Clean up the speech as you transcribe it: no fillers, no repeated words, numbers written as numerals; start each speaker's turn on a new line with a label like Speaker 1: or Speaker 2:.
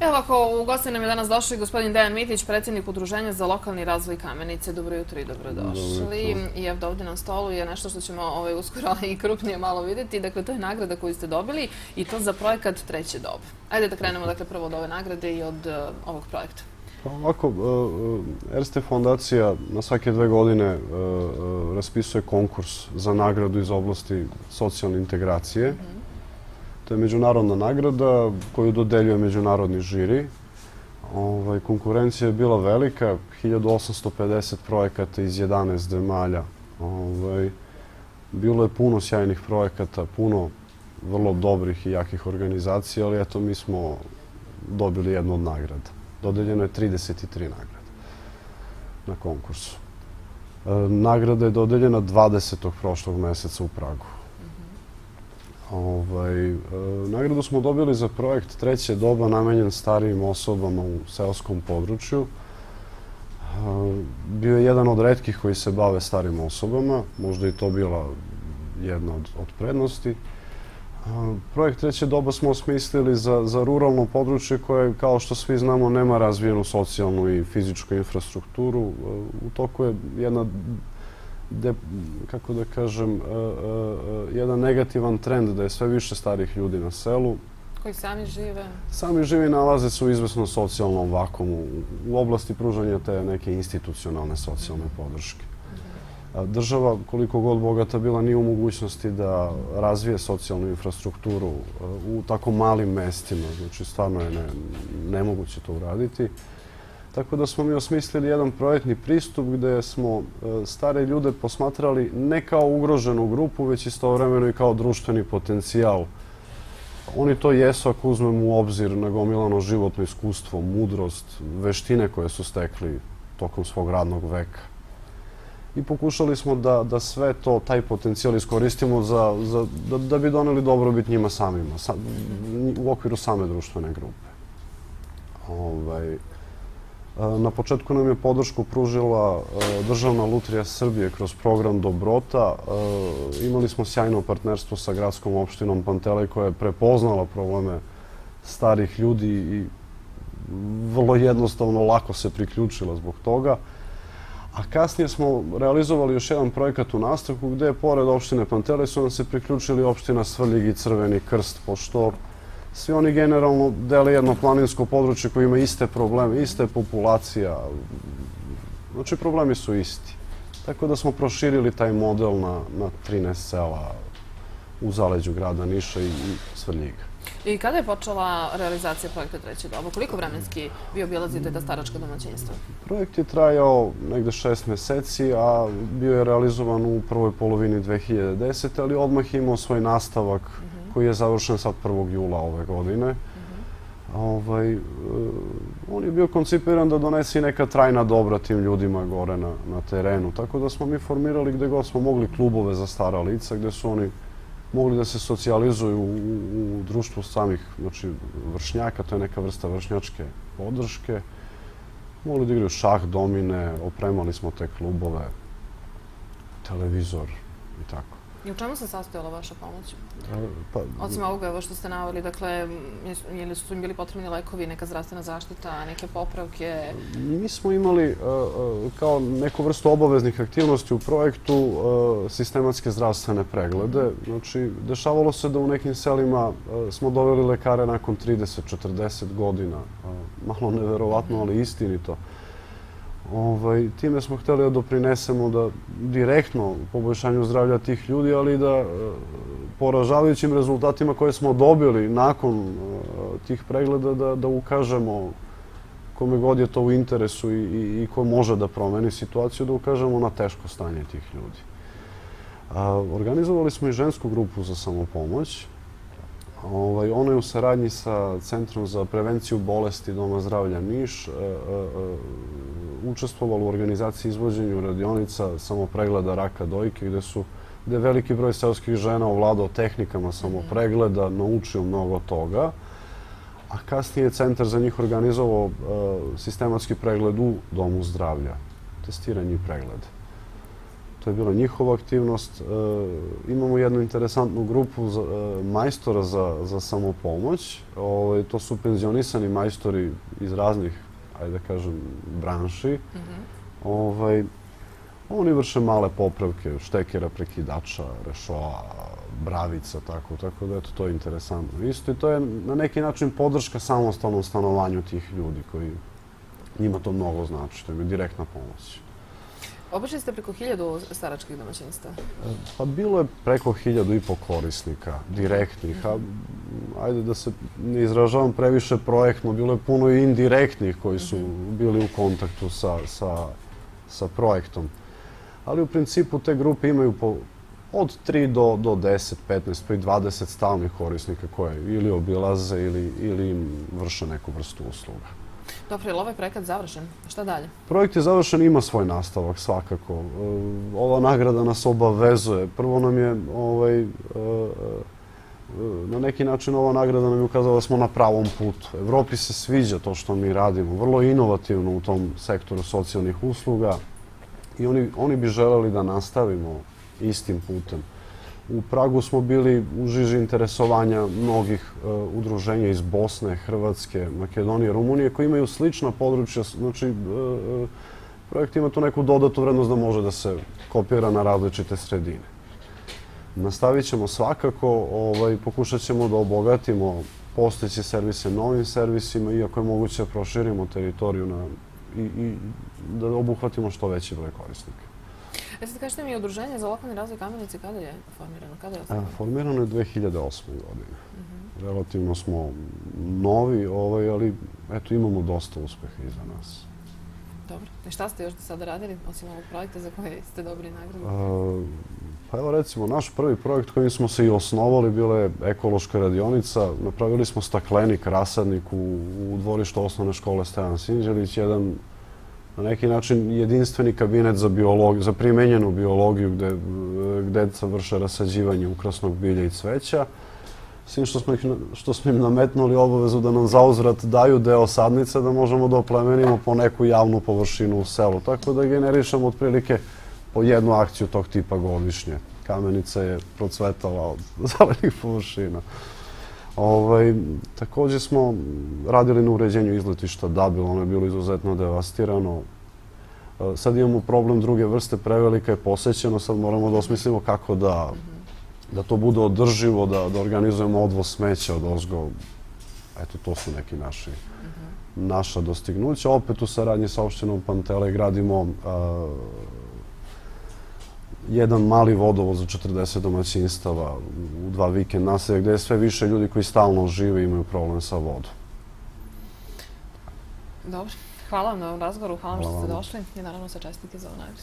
Speaker 1: Evo ovako, u gosti nam je danas došao i gospodin Dejan Mitić, predsjednik Udruženja za lokalni razvoj Kamenice. Dobro jutro i dobrodošli. I evo ovdje na stolu je nešto što ćemo uskoro i krupnije malo vidjeti. Dakle, to je nagrada koju ste dobili i to za projekat Treće doba. Ajde da krenemo prvo od ove nagrade i od ovog projekta.
Speaker 2: Ovako, Erste fondacija na svake 2 godine raspisuje konkurs za nagradu iz oblasti socijalne integracije. To je međunarodna nagrada koju dodeljuje međunarodni žiri. Konkurencija je bila velika, 1850 projekata iz 11 zemalja. Bilo je puno sjajnih projekata, puno vrlo dobrih i jakih organizacija, ali eto mi smo dobili jednu od nagrada. Dodeljeno je 33 nagrade na konkursu. Nagrada je dodeljena 20. prošlog meseca u Pragu. Nagradu smo dobili za projekt Treće doba namenjen starijim osobama u seoskom području. Bio je jedan od retkih koji se bave starim osobama, možda i to bila jedna od prednosti. Projekt Treće doba smo osmislili za ruralno područje koje, kao što svi znamo, nema razvijenu socijalnu i fizičku infrastrukturu. U toku je jedna, kako da kažem, jedan negativan trend da je sve više starih ljudi na selu.
Speaker 1: Koji sami žive?
Speaker 2: Sami žive i nalaze se u izvesnom socijalnom vakumu u oblasti pružanja te neke institucionalne socijalne podrške. Država, koliko god bogata bila, nije u mogućnosti da razvije socijalnu infrastrukturu u tako malim mestima. Znači, stvarno je nemoguće to uraditi. Tako da smo mi osmislili jedan projektni pristup gde smo stare ljude posmatrali ne kao ugroženu grupu, već istovremeno i kao društveni potencijal. Oni to jesu ako uzmemo u obzir nagomilano životno iskustvo, mudrost, veštine koje su stekli tokom svog radnog veka. I pokušali smo da sve to, taj potencijal iskoristimo da bi doneli dobrobit njima samima, u okviru same društvene grupe. Na početku nam je podršku pružila Državna lutrija Srbije kroz program Dobrota. Imali smo sjajno partnerstvo sa gradskom opštinom Pantelej koja je prepoznala probleme starih ljudi i vrlo jednostavno lako se priključila zbog toga. A kasnije smo realizovali još jedan projekat u nastavku gde, pored opštine Pantelej, su nam se priključili opština Svrljig i Crveni Krst, pošto svi oni generalno dele jedno planinsko područje koje ima iste probleme, iste populacija. Znači, problemi su isti. Tako da smo proširili taj model na 13 sela u zaleđu grada Niša i Svrljiga.
Speaker 1: I kada je počela realizacija projekta Treće doba? Koliko vremenski vi obilazite ta staračka domaćinstva?
Speaker 2: Projekt je trajao negde 6 meseci, a bio je realizovan u prvoj polovini 2010. ali odmah imao svoj nastavak koji je završen sad 1. jula ove godine. On je bio koncipiran da donese i neka trajna dobra tim ljudima gore na terenu. Tako da smo mi formirali gde god smo mogli klubove za stara lica, gde su oni mogli da se socijalizuju u društvu samih vršnjaka, to je neka vrsta vršnjačke podrške. Mogli da igraju šah, domine, opremali smo te klubove, televizor i tako.
Speaker 1: I u čemu se sastojala vaša pomoć? Osim ovoga što ste naveli, dakle, ili su im bili potrebni lekovi, neka zdravstvena zaštita, neke popravke?
Speaker 2: Mi smo imali kao neku vrstu obaveznih aktivnosti u projektu sistematske zdravstvene preglede. Znači, dešavalo se da u nekim selima smo doveli lekare nakon 30-40 godina. Malo neverovatno, ali istinito. Time smo hteli da doprinesemo da direktno poboljšanju zdravlja tih ljudi, ali i da poražavajućim rezultatima koje smo dobili nakon tih pregleda da ukažemo kome god je to u interesu i ko može da promeni situaciju, da ukažemo na teško stanje tih ljudi. Organizovali smo i žensku grupu za samopomoć. Ono je u saradnji sa Centrom za prevenciju bolesti Doma zdravlja Niš učestvovalo u organizaciji i izvođenju radionica samopregleda raka dojke, gde je veliki broj seoskih žena ovladao tehnikama samopregleda, naučio mnogo toga, a kasnije je centar za njih organizovao sistematski pregled u Domu zdravlja, testiranje i pregled. To je bila njihova aktivnost. Imamo jednu interesantnu grupu majstora za samopomoć. To su penzionisani majstori iz raznih, ajde da kažem, branši. Oni vrše male popravke štekera, prekidača, rešoa, bravica, tako da eto, to je interesantno. Isto i to je na neki način podrška samostalnom stanovanju tih ljudi koji njima to mnogo znači, to je direktna pomoć.
Speaker 1: Obišli ste preko 1000 staračkih domaćinstva?
Speaker 2: Pa bilo je preko 1500 korisnika, direktnih, a ajde da se ne izražavam previše projektno, bilo je puno i indirektnih koji su bili u kontaktu sa projektom. Ali u principu te grupe imaju od 3 do 10, 15, pa i 20 stalnih korisnika koje ili obilaze ili im vrše neku vrstu usluga.
Speaker 1: Dobro, je li ovaj projekat završen? Šta dalje?
Speaker 2: Projekt je završen, ima svoj nastavak svakako. Ova nagrada nas obavezuje. Prvo nam je, na neki način ova nagrada nam je ukazala da smo na pravom putu. Evropi se sviđa to što mi radimo, vrlo inovativno u tom sektoru socijalnih usluga i oni bi želeli da nastavimo istim putem. U Pragu smo bili u žiži interesovanja mnogih udruženja iz Bosne, Hrvatske, Makedonije, Rumunije koji imaju slična područja. Znači, projekt ima tu neku dodatu vrednost da može da se kopira na različite sredine. Nastavit ćemo svakako, pokušat ćemo da obogatimo postojeće servise novim servisima, iako je moguće da proširimo teritoriju i da obuhvatimo što veći broj korisnika.
Speaker 1: Sad kažete mi, Udruženje za lokalni razvoj Kamenice kada je formirano? Kada je osnovano?
Speaker 2: Formirano je 2008. godine. Relativno smo novi, ali eto imamo dosta uspeha iza nas.
Speaker 1: Dobro. I šta ste još do sada radili, osim ovog projekta za koji ste dobili nagradu?
Speaker 2: Pa evo recimo, naš prvi projekt kojim smo se i osnovali bila je ekološka radionica. Napravili smo staklenik, rasadnik u dvorištu osnovne škole Stevan Sinđelić, jedan na neki način jedinstveni kabinet za primenjenu biologiju gde deca vrše rasađivanje ukrasnog bilja i cveća. S tim što smo im nametnuli obavezu da nam zauzvrat daju deo sadnice da možemo da oplemenimo po neku javnu površinu u selu. Tako da generišemo otprilike po jednu akciju tog tipa godišnje. Kamenica je procvetala od zelenih površina. Također smo radili na uređenju izletišta Dabil, ono je bilo izuzetno devastirano. Sad imamo problem druge vrste, prevelika je posećeno, sad moramo da osmislimo kako da to bude održivo, da organizujemo odvoz smeća od ozgo. Eto, to su neki naša dostignuća. Opet u saradnji sa opštinom Pantele gradimo jedan mali vodovod za 40 domaćinstava u 2 vikend naselja gde je sve više ljudi koji stalno žive i imaju problem sa vodom.
Speaker 1: Dobro. Hvala vam na ovom razgovoru, hvala vam što ste došli i naravno sa čestitke za ovu nagradu.